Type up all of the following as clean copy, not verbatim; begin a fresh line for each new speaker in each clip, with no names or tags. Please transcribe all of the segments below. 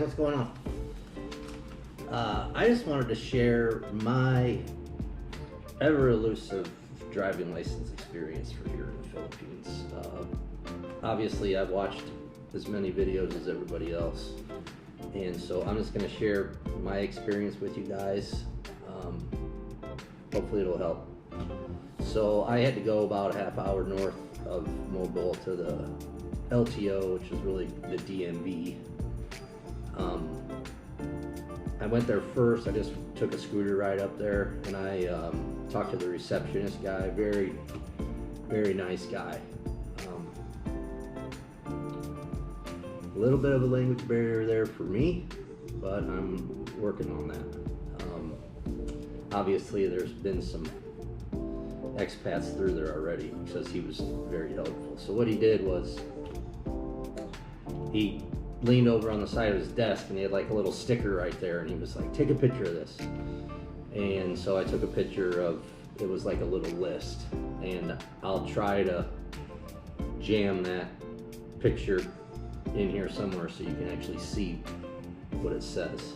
What's going on? I just wanted to share my ever elusive driving license experience for here in the Philippines. Obviously, I've watched as many videos as everybody else, and so I'm just going to share my experience with you guys. Hopefully it'll help. So I had to go about a half hour north of Mobile to the LTO, which is really the DMV. I went there first. I just took a scooter ride up there, and I talked to the receptionist guy. Very, very nice guy. A little bit of a language barrier there for me, but I'm working on that. Obviously, there's been some expats through there already because he was very helpful. So what he did was he leaned over on the side of his desk, and he had like a little sticker right there, and he was like, take a picture of this. And so I took a picture of, it was like a little list, and I'll try to jam that picture in here somewhere so you can actually see what it says.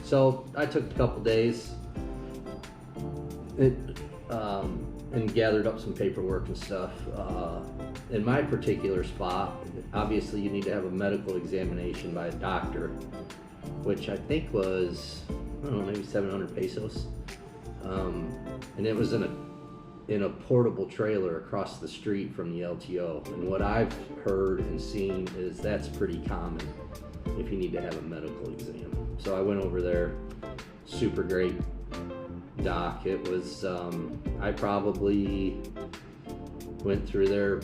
So I took a couple days and gathered up some paperwork and stuff. In my particular spot, obviously you need to have a medical examination by a doctor, which I think was, I don't know, maybe 700 pesos. And it was in a portable trailer across the street from the LTO. And what I've heard and seen is that's pretty common if you need to have a medical exam. So I went over there, super great doc. It was, I probably went through there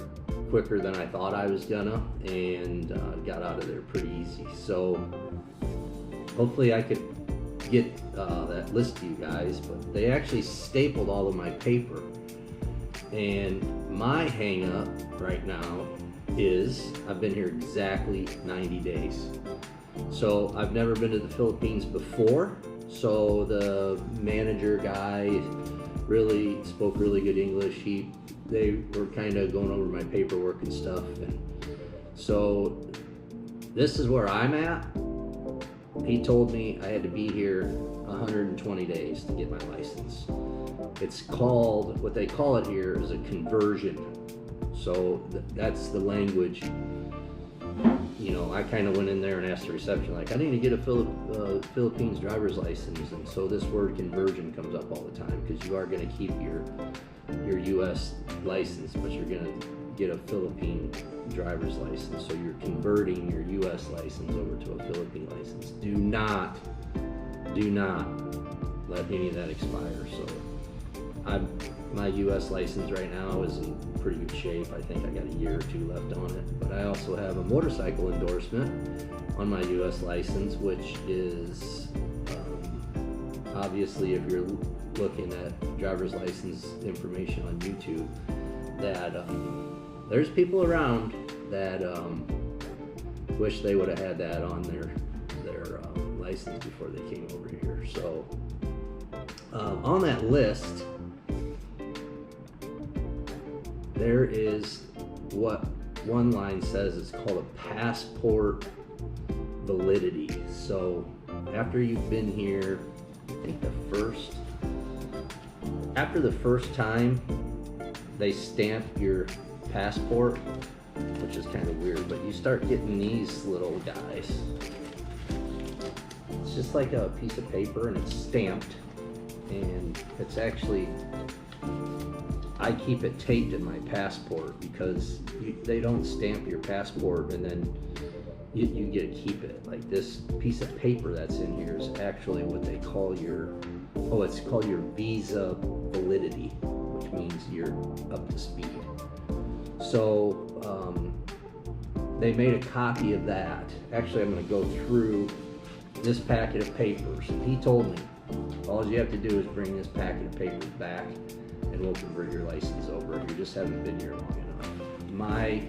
quicker than I thought I was gonna, and got out of there pretty easy. So hopefully I could get that list to you guys, but they actually stapled all of my paper. And my hang up right now is I've been here exactly 90 days. So I've never been to the Philippines before, so the manager guy really spoke really good English. They were kind of going over my paperwork and stuff, and so this is where I'm at. He told me I had to be here 120 days to get my license. It's called, what they call it here is a conversion. So that's the language. You know, I kind of went in there and asked the reception, like, I need to get a Philippines driver's license, and so this word conversion comes up all the time, because you are going to keep your U.S. license, but you're going to get a Philippine driver's license, so you're converting your U.S. license over to a Philippine license. Do not let any of that expire. So my U.S. license right now is in pretty good shape. I think I got a year or two left on it. But I also have a motorcycle endorsement on my U.S. license, which is obviously, if you're looking at driver's license information on YouTube, that there's people around that wish they would have had that on their license before they came over here. So on that list, there is what one line says, it's called a passport validity. So after you've been here, I think after the first time they stamp your passport, which is kind of weird, but you start getting these little guys. It's just like a piece of paper, and it's stamped, and it's actually, I keep it taped in my passport because they don't stamp your passport and then you get to keep it. Like this piece of paper that's in here is actually what they call it's called your visa validity, which means you're up to speed. So they made a copy of that. Actually, I'm going to go through this packet of papers. And he told me all you have to do is bring this packet of papers back, and we'll convert your license over. You just haven't been here long enough. My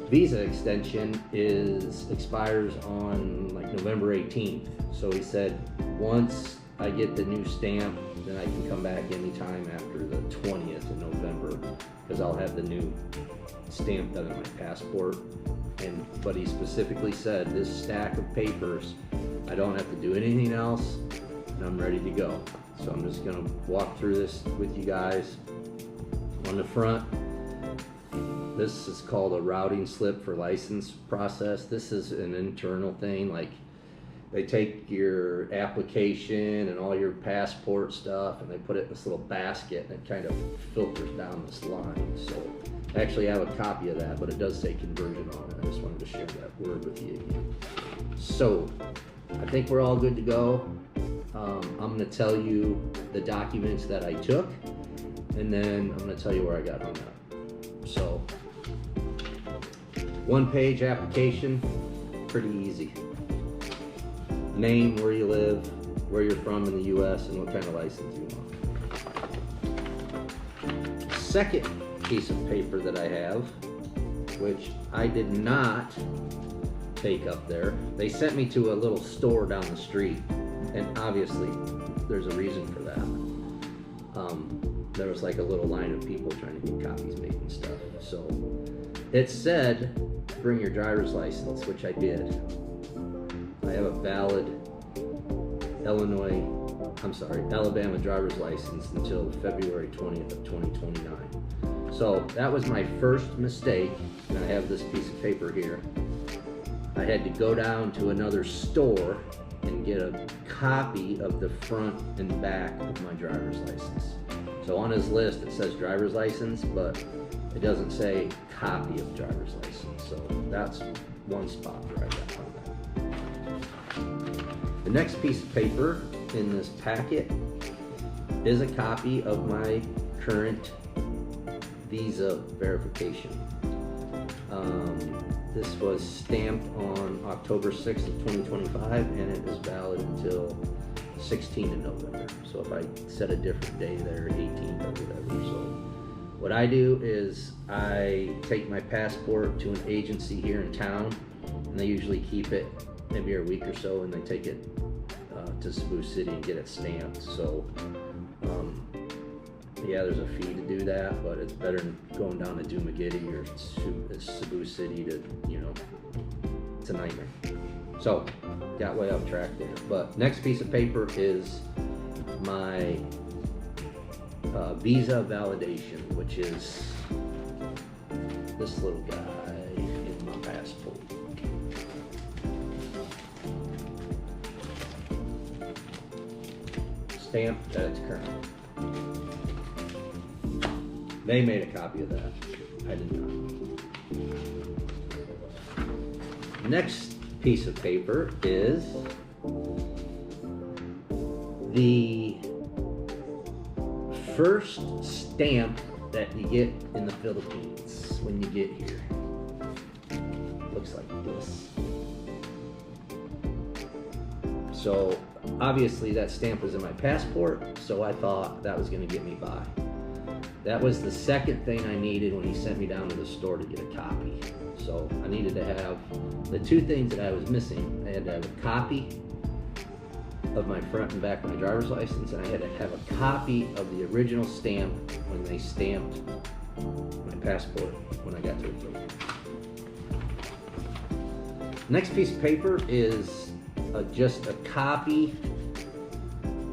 visa extension expires on like November 18th. So he said once I get the new stamp then I can come back anytime after the 20th of November, because I'll have the new stamp done on my passport. But he specifically said, this stack of papers, I don't have to do anything else, and I'm ready to go. So I'm just gonna walk through this with you guys. On the front, this is called a routing slip for license process. This is an internal thing, like they take your application and all your passport stuff and they put it in this little basket, and it kind of filters down this line. So I actually have a copy of that, but it does say conversion on it. I just wanted to share that word with you again. So I think we're all good to go. I'm going to tell you the documents that I took, and then I'm going to tell you where I got hung up. So, 1-page application, pretty easy. Name, where you live, where you're from in the US, and what kind of license you want. Second piece of paper that I have, which I did not take up there. They sent me to a little store down the street, and obviously there's a reason for that. There was like a little line of people trying to get copies made and stuff. So it said, bring your driver's license, which I did. I have a valid Alabama driver's license until February 20th of 2029. So that was my first mistake, and I have this piece of paper here. I had to go down to another store and get a copy of the front and back of my driver's license. So on his list it says driver's license, but it doesn't say copy of driver's license. So that's one spot where I got on that. The next piece of paper in this packet is a copy of my current visa verification. This was stamped on October 6th of 2025, and it is valid until 16th of November. So if I set a different day there, 18th or whatever. So what I do is I take my passport to an agency here in town, and they usually keep it maybe a week or so, and they take it to Cebu City and get it stamped. So yeah, there's a fee to do that, but it's better than going down to Dumaguete or Cebu City to, it's a nightmare. So, got way off track there. But next piece of paper is my visa validation, which is this little guy in my passport. Stamped that it's current. They made a copy of that. I did not. Next piece of paper is the first stamp that you get in the Philippines when you get here. Looks like this. So obviously that stamp was in my passport, so I thought that was going to get me by. That was the second thing I needed when he sent me down to the store to get a copy. So I needed to have the two things that I was missing. I had to have a copy of my front and back of my driver's license, and I had to have a copy of the original stamp when they stamped my passport when I got to the Philippines. Next piece of paper is just a copy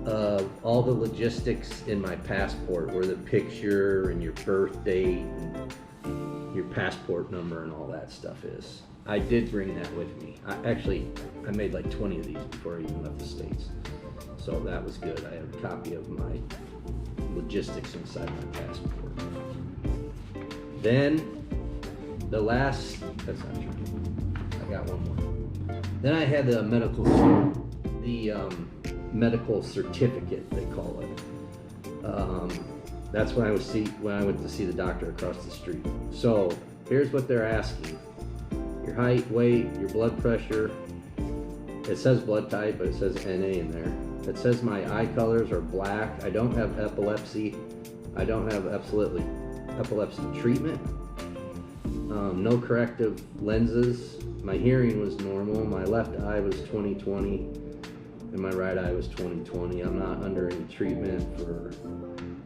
of all the logistics in my passport, where the picture and your birth date and your passport number and all that stuff is. I did bring that with me. I made like 20 of these before I even left the States. So that was good. I have a copy of my logistics inside my passport. Then that's not true. I got one more. Then I had the medical certificate, they call it. That's when I went to see the doctor across the street. So here's what they're asking: your height, weight, your blood pressure. It says blood type, but it says NA in there. It says my eye colors are black. I don't have epilepsy. I don't have epilepsy treatment. No corrective lenses. My hearing was normal. My left eye was 20/20. and my right eye was 20/20. I'm not under any treatment for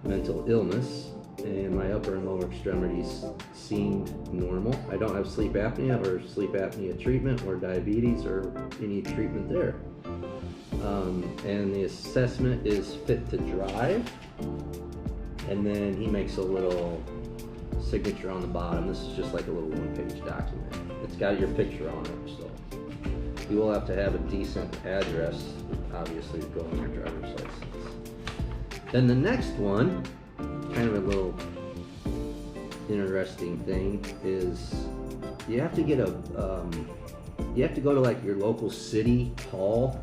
mental illness, and my upper and lower extremities seemed normal. I don't have sleep apnea or sleep apnea treatment or diabetes or any treatment there. And the assessment is fit to drive, and then he makes a little signature on the bottom. This is just like a little one-page document. It's got your picture on it, so you will have to have a decent address, obviously, to go on your driver's license. Then the next one, kind of a little interesting thing, is you have to get you have to go to like your local city hall.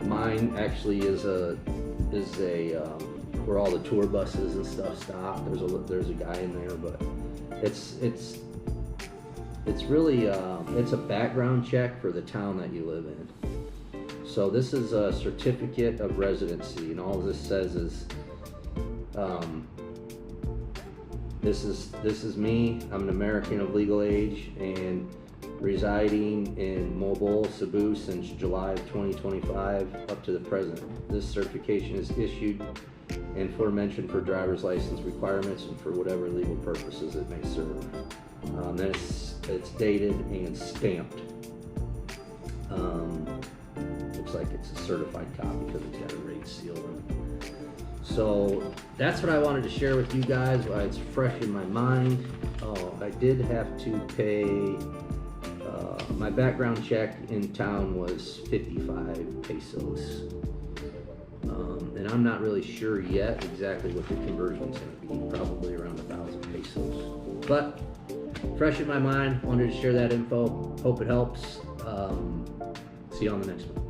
Mine actually is a where all the tour buses and stuff stop. There's a guy in there, but it's really it's a background check for the town that you live in. So this is a certificate of residency, and all this says is this is me. I'm an American of legal age and residing in Mobile, Cebu since July of 2025 up to the present. This certification is issued and aforementioned for driver's license requirements and for whatever legal purposes it may serve. Then it's dated and stamped. Looks like it's a certified copy because it's got a rate seal on it. So that's what I wanted to share with you guys while it's fresh in my mind. Oh, I did have to pay, my background check in town was 55 pesos. And I'm not really sure yet exactly what the conversion's going to be, probably around 1,000 pesos. But fresh in my mind, wanted to share that info. Hope it helps. See you on the next one.